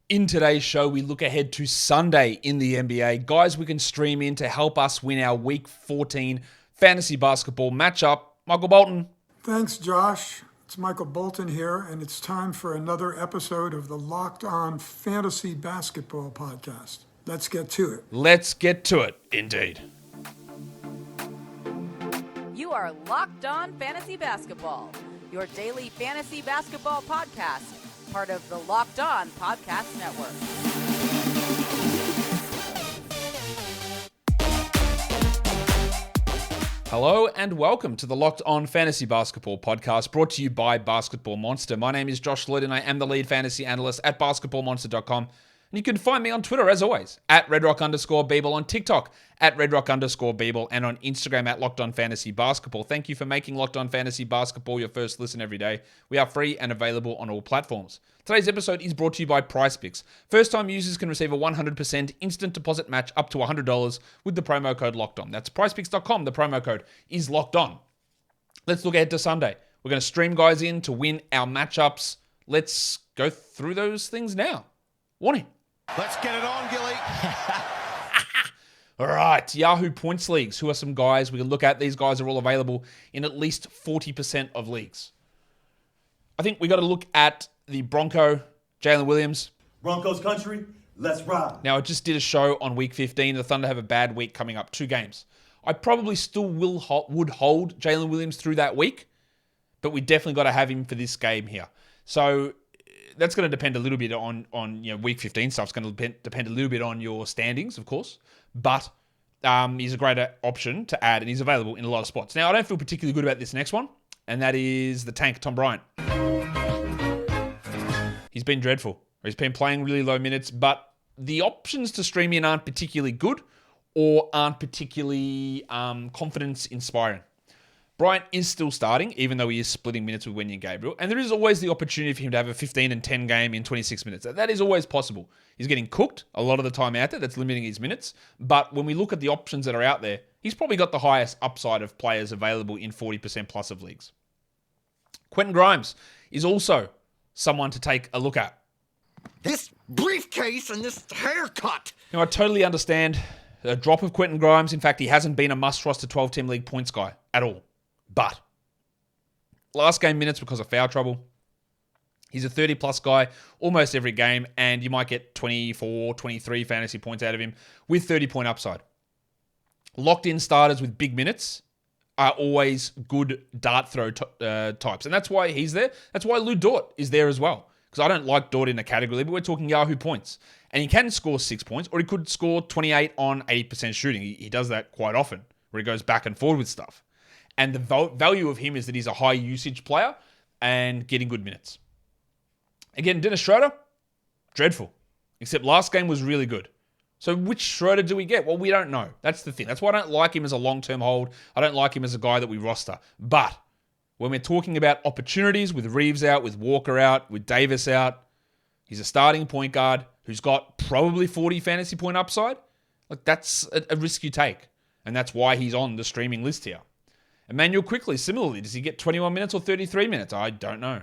In today's show, we look ahead to Sunday in the NBA. Guys we can stream in to help us win our Week 14 fantasy basketball matchup. Michael Bolton. Thanks, Josh. It's Michael Bolton here, and it's time for another episode of the Locked On Fantasy Basketball Podcast. Let's get to it. Let's get to it, indeed. You are Locked On Fantasy Basketball, your daily fantasy basketball podcast, part of the Locked On Podcast Network. Hello and welcome to the Locked On Fantasy Basketball Podcast, brought to you by Basketball Monster. My name is Josh Lloyd and I am the lead fantasy analyst at basketballmonster.com. And you can find me on Twitter, as always, at redrock_Beeble, on TikTok, at redrock_Beeble, and on Instagram at Locked On Fantasy Basketball. Thank you for making Locked On Fantasy Basketball your first listen every day. We are free and available on all platforms. Today's episode is brought to you by PrizePicks. First-time users can receive a 100% instant deposit match up to $100 with the promo code LOCKEDON. That's PrizePicks.com. The promo code is LOCKEDON. Let's look ahead to Sunday. We're going to stream guys in to win our matchups. Let's go through those things now. Warning. Let's get it on, Gilly. All right, Yahoo points leagues. Who are some guys we can look at? These guys are all available in at least 40% of leagues. I think we got to look at the Bronco, Jalen Williams. Broncos country, let's ride. Now, I just did a show on Week 15. The Thunder have a bad week coming up, 2 games. I probably still would hold Jalen Williams through that week, but we definitely got to have him for this game here. So that's going to depend a little bit on Week 15 stuff. It's going to depend a little bit on your standings, of course. But he's a great option to add, and he's available in a lot of spots. Now, I don't feel particularly good about this next one, and that is the tank, Tom Bryant. He's been dreadful. He's been playing really low minutes, but the options to stream in aren't particularly good or aren't particularly confidence-inspiring. Bryant is still starting, even though he is splitting minutes with Wendy and Gabriel. And there is always the opportunity for him to have a 15 and 10 game in 26 minutes. That is always possible. He's getting cooked a lot of the time out there. That's limiting his minutes. But when we look at the options that are out there, he's probably got the highest upside of players available in 40% plus of leagues. Quentin Grimes is also someone to take a look at. This briefcase and this haircut. Now, I totally understand the drop of Quentin Grimes. In fact, he hasn't been a must-roster 12-team league points guy at all. But last game minutes because of foul trouble. He's a 30-plus guy almost every game, and you might get 24, 23 fantasy points out of him with 30-point upside. Locked-in starters with big minutes are always good dart throw types, and that's why he's there. That's why Lou Dort is there as well, because I don't like Dort in a category, but we're talking Yahoo points. And he can score 6 points, or he could score 28 on 80% shooting. He does that quite often, where he goes back and forward with stuff. And the value of him is that he's a high usage player and getting good minutes. Again, Dennis Schroeder, dreadful. Except last game was really good. So which Schroeder do we get? Well, we don't know. That's the thing. That's why I don't like him as a long-term hold. I don't like him as a guy that we roster. But when we're talking about opportunities with Reeves out, with Walker out, with Davis out, he's a starting point guard who's got probably 40 fantasy point upside. Like, that's a risk you take. And that's why he's on the streaming list here. Emmanuel Quickly, similarly, does he get 21 minutes or 33 minutes? I don't know.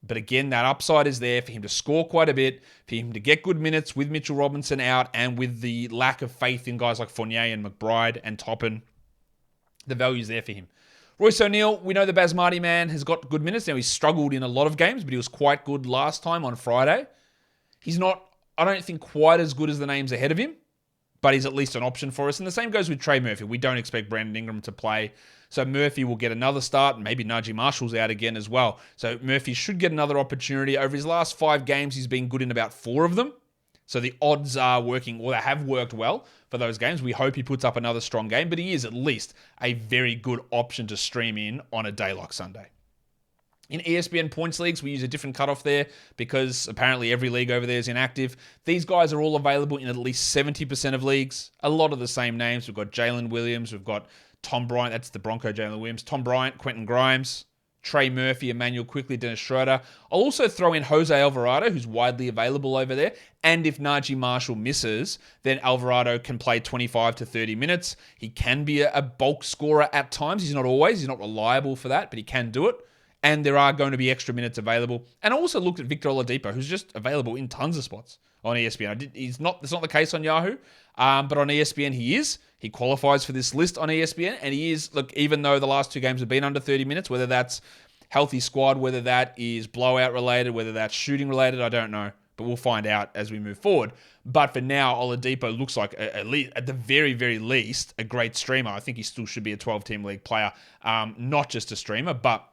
But again, that upside is there for him to score quite a bit, for him to get good minutes with Mitchell Robinson out, and with the lack of faith in guys like Fournier and McBride and Toppin. The value's there for him. Royce O'Neal, we know the Basmati man has got good minutes. Now, he's struggled in a lot of games, but he was quite good last time on Friday. He's not, I don't think, quite as good as the names ahead of him, but he's at least an option for us. And the same goes with Trey Murphy. We don't expect Brandon Ingram to play, so Murphy will get another start. Maybe Najee Marshall's out again as well. So Murphy should get another opportunity. Over his last 5 games, he's been good in about 4 of them. So the odds are working, or they have worked well for those games. We hope he puts up another strong game, but he is at least a very good option to stream in on a day like Sunday. In ESPN points leagues, we use a different cutoff there because apparently every league over there is inactive. These guys are all available in at least 70% of leagues. A lot of the same names. We've got Jalen Williams. We've got Tom Bryant. That's the Bronco, Jalen Williams. Tom Bryant, Quentin Grimes, Trey Murphy, Emmanuel Quickly, Dennis Schroeder. I'll also throw in Jose Alvarado, who's widely available over there. And if Najee Marshall misses, then Alvarado can play 25 to 30 minutes. He can be a bulk scorer at times. He's not always. He's not reliable for that, but he can do it. and there are going to be extra minutes available. And I also looked at Victor Oladipo, who's just available in tons of spots on ESPN. It's not the case on Yahoo, but on ESPN he is. He qualifies for this list on ESPN, and he is, look, even though the last two games have been under 30 minutes, whether that's healthy squad, whether that is blowout related, whether that's shooting related, I don't know. But we'll find out as we move forward. But for now, Oladipo looks like, at the very, very least, a great streamer. I think he still should be a 12-team league player, not just a streamer, but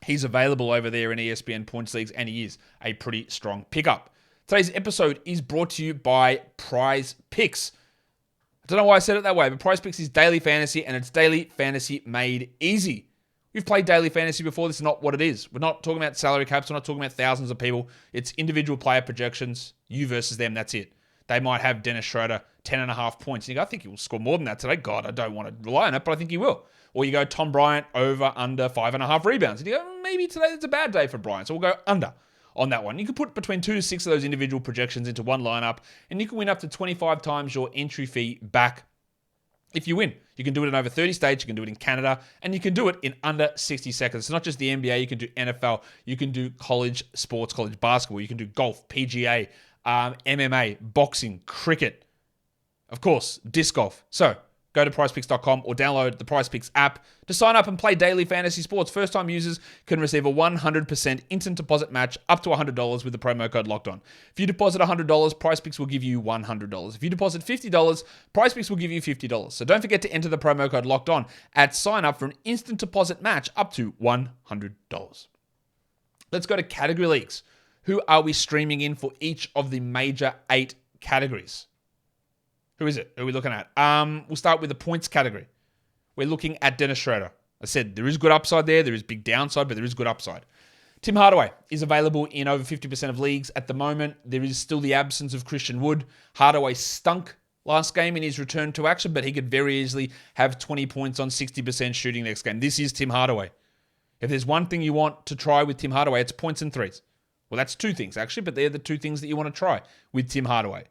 he's available over there in ESPN points leagues, and he is a pretty strong pickup. Today's episode is brought to you by PrizePicks. I don't know why I said it that way, but PrizePicks is daily fantasy, and it's daily fantasy made easy. You've played daily fantasy before. This is not what it is. We're not talking about salary caps. We're not talking about thousands of people. It's individual player projections, you versus them. That's it. They might have Dennis Schroeder 10.5 points. And you go, I think he will score more than that today. God, I don't want to rely on it, but I think he will. Or you go Tom Bryant over under 5.5 rebounds. And you go, maybe today it's a bad day for Bryant. So we'll go under on that one. You can put between 2 to 6 of those individual projections into one lineup, and you can win up to 25 times your entry fee back if you win. You can do it in over 30 states, you can do it in Canada, and you can do it in under 60 seconds. It's not just the NBA, you can do NFL, you can do college sports, college basketball, you can do golf, PGA, MMA, boxing, cricket, of course, disc golf. So go to PrizePicks.com or download the PrizePicks app to sign up and play daily fantasy sports. First-time users can receive a 100% instant deposit match up to $100 with the promo code LOCKEDON. If you deposit $100, PrizePicks will give you $100. If you deposit $50, PrizePicks will give you $50. So don't forget to enter the promo code LOCKEDON at sign up for an instant deposit match up to $100. Let's go to category leagues. Who are we streaming in for each of the major 8 categories? Who is it? Who are we looking at? We'll start with the points category. We're looking at Dennis Schroeder. I said there is good upside there. There is big downside, but there is good upside. Tim Hardaway is available in over 50% of leagues at the moment. There is still the absence of Christian Wood. Hardaway stunk last game in his return to action, but he could very easily have 20 points on 60% shooting next game. This is Tim Hardaway. If there's one thing you want to try with Tim Hardaway, it's points and threes. Well, that's 2 things, actually, but they're the 2 things that you want to try with Tim Hardaway.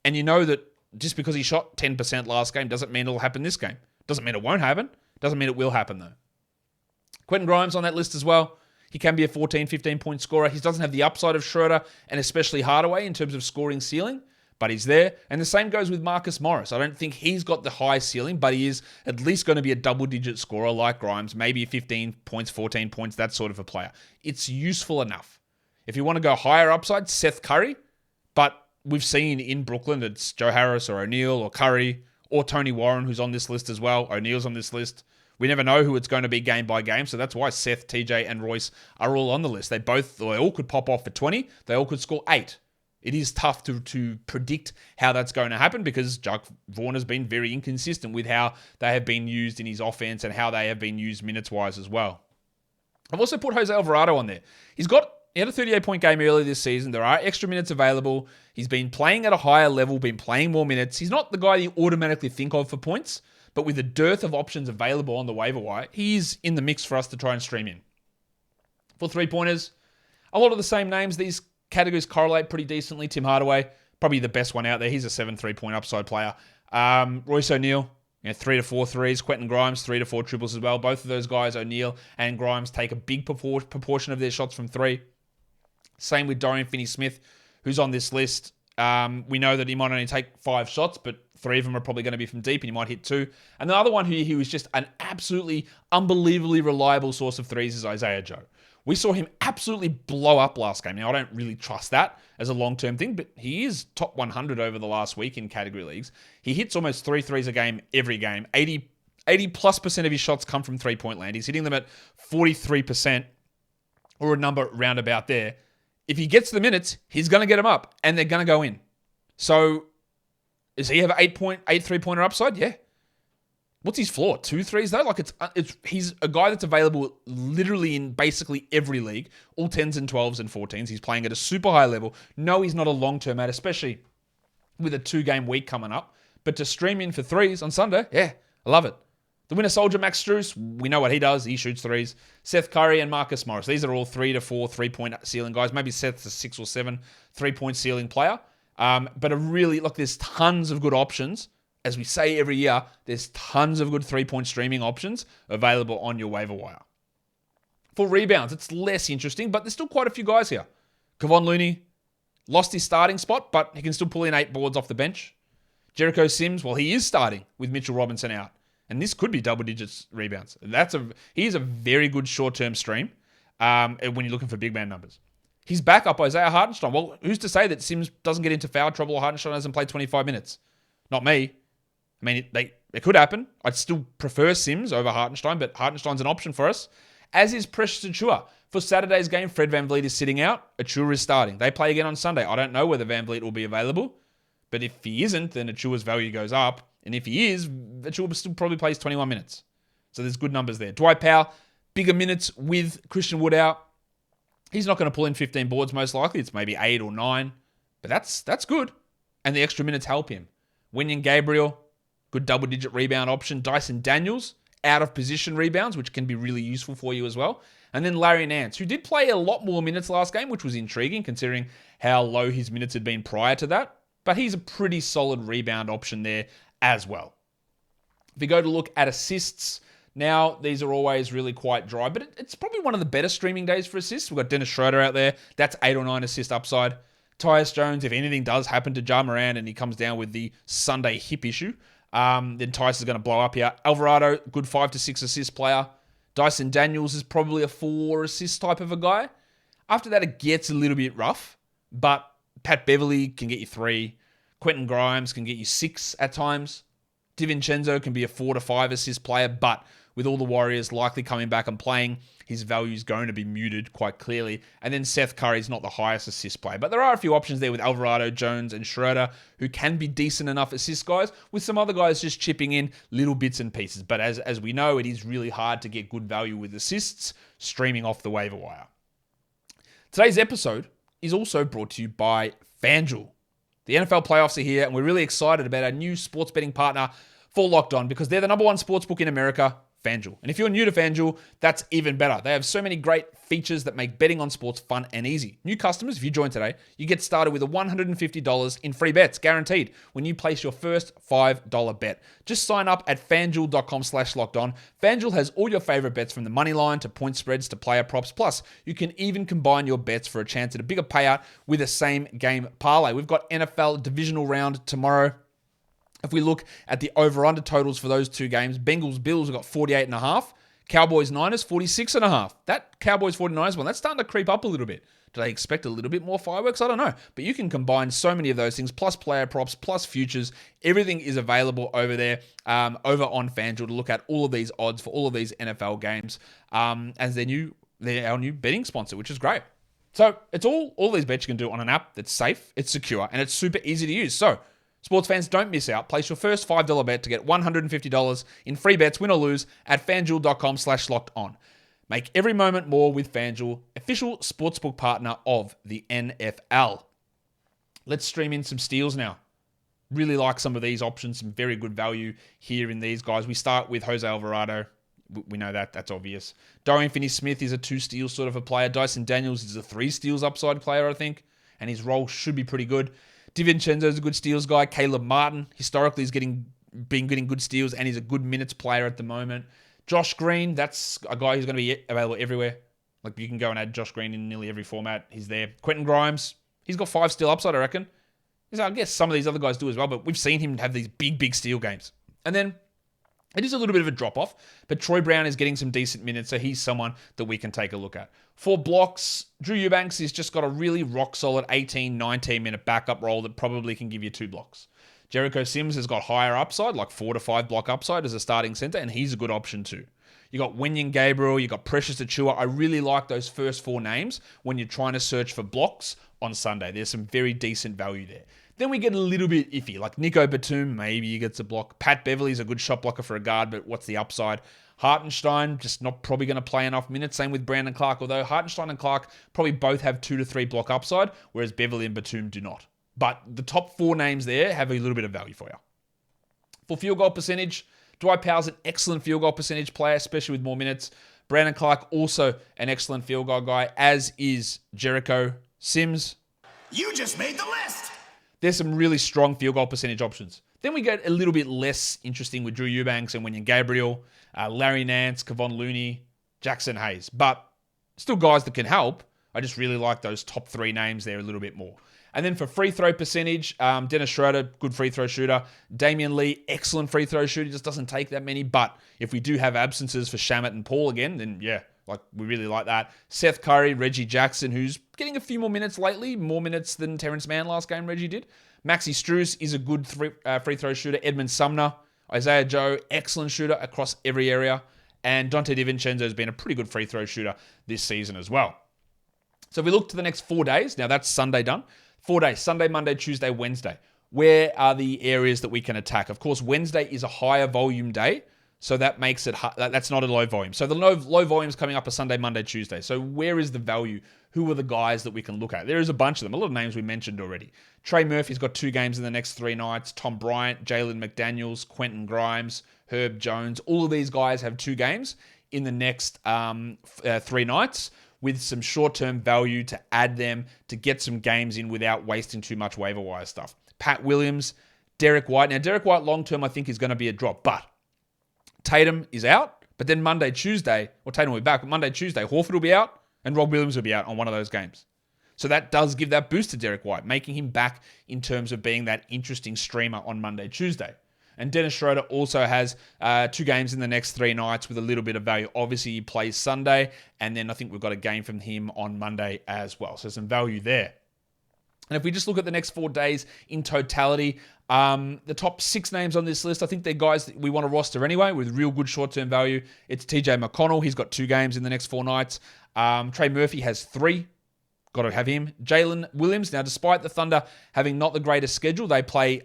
And you know that just because he shot 10% last game doesn't mean it'll happen this game. Doesn't mean it won't happen. Doesn't mean it will happen, though. Quentin Grimes on that list as well. He can be a 14, 15-point scorer. He doesn't have the upside of Schroeder and especially Hardaway in terms of scoring ceiling, but he's there. And the same goes with Marcus Morris. I don't think he's got the high ceiling, but he is at least going to be a double-digit scorer like Grimes, maybe 15 points, 14 points, that sort of a player. It's useful enough. If you want to go higher upside, Seth Curry, but we've seen in Brooklyn, it's Joe Harris or O'Neal or Curry or Tony Warren, who's on this list as well. O'Neal's on this list. We never know who it's going to be game by game, so that's why Seth, TJ, and Royce are all on the list. They all could pop off for 20. They all could score 8. It is tough to predict how that's going to happen because Jacque Vaughn has been very inconsistent with how they have been used in his offense and how they have been used minutes-wise as well. I've also put Jose Alvarado on there. He had a 38-point game earlier this season. There are extra minutes available. He's been playing at a higher level, been playing more minutes. He's not the guy you automatically think of for points, but with a dearth of options available on the waiver wire, he's in the mix for us to try and stream in. For 3-pointers, a lot of the same names. These categories correlate pretty decently. Tim Hardaway, probably the best one out there. He's a 7 3-point upside player. Royce O'Neal, 3 to 4 threes. Quentin Grimes, 3 to 4 triples as well. Both of those guys, O'Neal and Grimes, take a big proportion of their shots from 3. Same with Dorian Finney-Smith, who's on this list. We know that he might only take 5 shots, but 3 of them are probably going to be from deep, and he might hit 2. And the other one who was just an absolutely unbelievably reliable source of threes is Isaiah Joe. We saw him absolutely blow up last game. Now, I don't really trust that as a long-term thing, but he is top 100 over the last week in category leagues. He hits almost 3 threes a game every game. 80+% of his shots come from 3-point land. He's hitting them at 43%, or a number roundabout there. If he gets the minutes, he's going to get them up, and they're going to go in. So, does he have an 8 3-pointer upside? Yeah. What's his floor? 2 threes though? Like he's a guy that's available literally in basically every league, all 10s and 12s and 14s. He's playing at a super high level. No, he's not a long-term ad, especially with a 2-game week coming up. But to stream in for 3s on Sunday, yeah, I love it. The winner soldier, Max Strus, we know what he does. He shoots 3s. Seth Curry and Marcus Morris. These are all 3 to 4 3-point ceiling guys. Maybe Seth's a 6 or 7 3-point ceiling player. But there's tons of good options. As we say every year, there's tons of good 3-point streaming options available on your waiver wire. For rebounds, it's less interesting, but there's still quite a few guys here. Kevon Looney lost his starting spot, but he can still pull in 8 boards off the bench. Jericho Sims, well, he is starting with Mitchell Robinson out. And this could be double digits rebounds. He is a very good short-term stream when you're looking for big man numbers. His backup, Isaiah Hartenstein. Well, who's to say that Sims doesn't get into foul trouble or Hartenstein hasn't played 25 minutes? Not me. I mean, it could happen. I'd still prefer Sims over Hartenstein, but Hartenstein's an option for us. As is Precious Achiuwa. For Saturday's game, Fred VanVleet is sitting out. Achiuwa is starting. They play again on Sunday. I don't know whether VanVleet will be available, but if he isn't, then Achiuwa's value goes up. And if he is, Achiuwa still probably plays 21 minutes. So there's good numbers there. Dwight Powell, bigger minutes with Christian Wood out. He's not going to pull in 15 boards most likely. It's maybe 8 or 9. But that's good. And the extra minutes help him. Wenyen Gabriel, good double-digit rebound option. Dyson Daniels, out-of-position rebounds, which can be really useful for you as well. And then Larry Nance, who did play a lot more minutes last game, which was intriguing considering how low his minutes had been prior to that. But he's a pretty solid rebound option there as well. If we go to look at assists, now these are always really quite dry, but it's probably one of the better streaming days for assists. We've got Dennis Schroeder out there. That's 8 or 9 assist upside. Tyus Jones, if anything does happen to Ja Morant and he comes down with the Sunday hip issue, then Tyus is going to blow up here. Alvarado, good 5 to 6 assist player. Dyson Daniels is probably a 4 assist type of a guy. After that, it gets a little bit rough, but Pat Beverly can get you 3. Quentin Grimes can get you 6 at times. DiVincenzo can be a 4 to 5 assist player, but with all the Warriors likely coming back and playing, his value is going to be muted quite clearly. And then Seth Curry's not the highest assist player. But there are a few options there with Alvarado, Jones, and Schroeder who can be decent enough assist guys, with some other guys just chipping in little bits and pieces. But as we know, it is really hard to get good value with assists streaming off the waiver wire. Today's episode is also brought to you by FanDuel. The NFL playoffs are here, and we're really excited about our new sports betting partner for Locked On because they're the number one sportsbook in America, FanDuel. And if you're new to FanDuel, that's even better. They have so many great features that make betting on sports fun and easy. New customers, if you join today, you get started with a $150 in free bets, guaranteed, when you place your first $5 bet. Just sign up at FanDuel.com/lockedon. FanDuel has all your favorite bets from the money line to point spreads to player props. Plus, you can even combine your bets for a chance at a bigger payout with a same game parlay. We've got NFL divisional round tomorrow. If we look at the over-under totals for those two games, Bengals-Bills have got 48.5. Cowboys-Niners, 46.5. That Cowboys-49ers one, that's starting to creep up a little bit. Do they expect a little bit more fireworks? I don't know. But you can combine so many of those things, plus player props, plus futures. Everything is available over there, over on FanDuel to look at all of these odds for all of these NFL games as they're our new betting sponsor, which is great. So it's all these bets you can do on an app that's safe, it's secure, and it's super easy to use. So sports fans, don't miss out. Place your first $5 bet to get $150 in free bets, win or lose, at FanDuel.com/lockedon. Make every moment more with FanDuel, official sportsbook partner of the NFL. Let's stream in some steals now. Really like some of these options, some very good value here in these guys. We start with Jose Alvarado. We know that, that's obvious. Dorian Finney-Smith is a 2 steals sort of a player. Dyson Daniels is a 3 steals upside player, I think, and his role should be pretty good. DiVincenzo is a good steals guy. Caleb Martin, historically, is been getting good steals, and he's a good minutes player at the moment. Josh Green, that's a guy who's going to be available everywhere. Like, you can go and add Josh Green in nearly every format. He's there. Quentin Grimes, he's got 5 steal upside, I reckon. I guess some of these other guys do as well, but we've seen him have these big steal games. And then it is a little bit of a drop-off, but Troy Brown is getting some decent minutes, so he's someone that we can take a look at. For blocks, Drew Eubanks has just got a really rock-solid 18, 19-minute backup role that probably can give you 2 blocks. Jericho Sims has got higher upside, like 4 to 5 block upside as a starting center, and he's a good option too. You got Wenyen Gabriel, you got Precious Achiuwa. I really like those first 4 names when you're trying to search for blocks on Sunday. There's some very decent value there. Then we get a little bit iffy, like Nico Batum, maybe he gets a block. Pat Beverly's a good shot blocker for a guard, but what's the upside? Hartenstein, just not probably going to play enough minutes. Same with Brandon Clark, although Hartenstein and Clark probably both have 2 to 3 block upside, whereas Beverly and Batum do not. But the top 4 names there have a little bit of value for you. For field goal percentage, Dwight Powell's an excellent field goal percentage player, especially with more minutes. Brandon Clark, also an excellent field goal guy, as is Jericho Sims. You just made the list! There's some really strong field goal percentage options. Then we get a little bit less interesting with Drew Eubanks and Wenyen Gabriel, Larry Nance, Kevon Looney, Jackson Hayes. But Still guys that can help. I just really like those top 3 names there a little bit more. And then for free throw percentage, Dennis Schroeder, good free throw shooter. Damian Lee, excellent free throw shooter. He just doesn't take that many. But if we do have absences for Shamet and Paul again, then yeah, like we really like that. Seth Curry, Reggie Jackson, who's getting a few more minutes lately, more minutes than Terrence Mann last game Reggie did. Maxi Strus is a good free throw shooter. Edmund Sumner, Isaiah Joe, excellent shooter across every area. And Dante DiVincenzo has been a pretty good free throw shooter this season as well. So if we look to the next 4 days, now that's Sunday done. 4 days, Sunday, Monday, Tuesday, Wednesday. Where are the areas that we can attack? Of course, Wednesday is a higher volume day, so that makes it, that's not a low volume. So the low volume is coming up a Sunday, Monday, Tuesday. So where is the value? Who are the guys that we can look at? There is a bunch of them, a lot of names we mentioned already. Trey Murphy's got 2 games in the next 3 nights. Tom Bryant, Jalen McDaniels, Quentin Grimes, Herb Jones. All of these guys have 2 games in the next 3 nights, with some short-term value to add them to get some games in without wasting too much waiver wire stuff. Pat Williams, Derek White. Now, Derek White long-term I think is going to be a drop, but Tatum is out. But then Monday, Tuesday, or Tatum will be back, but Monday, Tuesday, Horford will be out and Rob Williams will be out on one of those games. So that does give that boost to Derek White, making him back in terms of being that interesting streamer on Monday, Tuesday. And Dennis Schroeder also has 2 games in the next 3 nights with a little bit of value. Obviously, he plays Sunday, and then I think we've got a game from him on Monday as well. So some value there. And if we just look at the next 4 days in totality, the top 6 names on this list, I think they're guys that we want to roster anyway with real good short-term value. It's TJ McConnell. He's got 2 games in the next 4 nights. Trey Murphy has 3. Got to have him. Jalen Williams. Now, despite the Thunder having not the greatest schedule, they play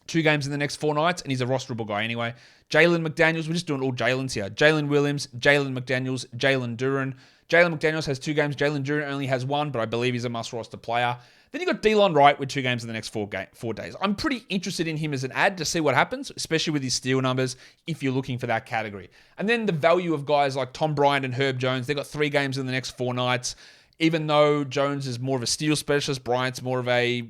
2 games in the next 4 nights, and he's a rosterable guy anyway. Jalen McDaniels, we're just doing all Jalen's here. Jalen Williams, Jalen McDaniels, Jalen Duren. Jalen McDaniels has 2 games. Jalen Duren only has 1, but I believe he's a must-roster player. Then you got Delon Wright with 2 games in the next 4 days. I'm pretty interested in him as an ad to see what happens, especially with his steal numbers, if you're looking for that category. And then the value of guys like Tom Bryant and Herb Jones. They've got 3 games in the next 4 nights. Even though Jones is more of a steal specialist, Bryant's more of a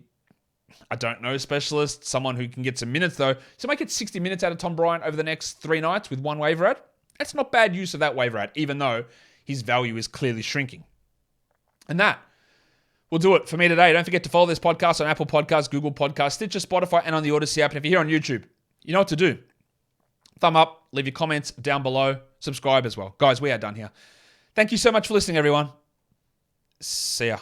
specialist, someone who can get some minutes though. So might get 60 minutes out of Tom Bryant over the next 3 nights with 1 waiver ad. That's not bad use of that waiver ad, even though his value is clearly shrinking. And that will do it for me today. Don't forget to follow this podcast on Apple Podcasts, Google Podcasts, Stitcher, Spotify, and on the Odyssey app. And if you're here on YouTube, you know what to do. Thumb up, leave your comments down below, subscribe as well. Guys, we are done here. Thank you so much for listening, everyone. See ya.